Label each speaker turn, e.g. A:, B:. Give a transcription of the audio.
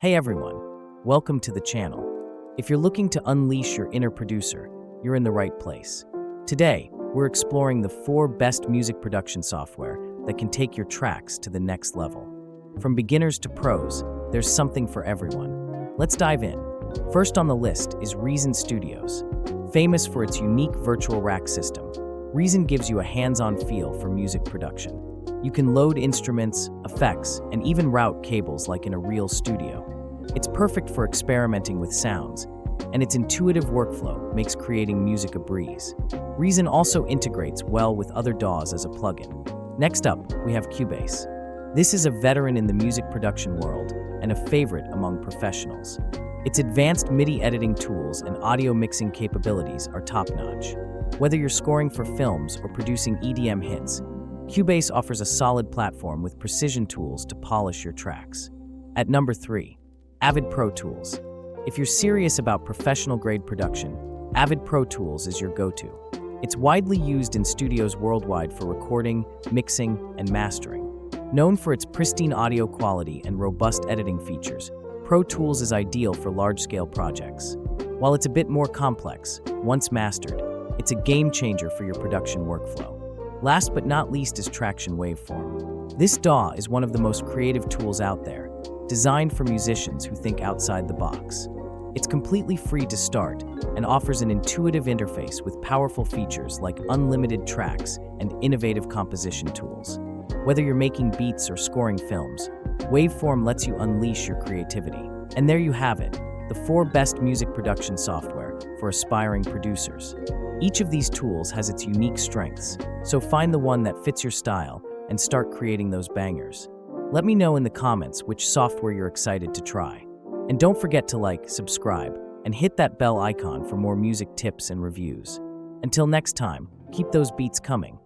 A: Hey everyone, welcome to the channel. If you're looking to unleash your inner producer, you're in the right place. Today, we're exploring the 4 best music production software that can take your tracks to the next level. From beginners to pros, there's something for everyone. Let's dive in. First on the list is Reason Studios. Famous for its unique virtual rack system, Reason gives you a hands-on feel for music production. You can load instruments, effects, and even route cables like in a real studio. It's perfect for experimenting with sounds, and its intuitive workflow makes creating music a breeze. Reason also integrates well with other DAWs as a plugin. Next up, we have Cubase. This is a veteran in the music production world and a favorite among professionals. Its advanced MIDI editing tools and audio mixing capabilities are top-notch. Whether you're scoring for films or producing EDM hits, Cubase offers a solid platform with precision tools to polish your tracks. At number 3, Avid Pro Tools. If you're serious about professional-grade production, Avid Pro Tools is your go-to. It's widely used in studios worldwide for recording, mixing, and mastering. Known for its pristine audio quality and robust editing features, Pro Tools is ideal for large-scale projects. While it's a bit more complex, once mastered, it's a game-changer for your production workflow. Last but not least is Traction Waveform. This DAW is one of the most creative tools out there, designed for musicians who think outside the box. It's completely free to start and offers an intuitive interface with powerful features like unlimited tracks and innovative composition tools. Whether you're making beats or scoring films, Waveform lets you unleash your creativity. And there you have it, the 4 best music production software for aspiring producers. Each of these tools has its unique strengths, so find the one that fits your style and start creating those bangers. Let me know in the comments which software you're excited to try. And don't forget to like, subscribe, and hit that bell icon for more music tips and reviews. Until next time, keep those beats coming.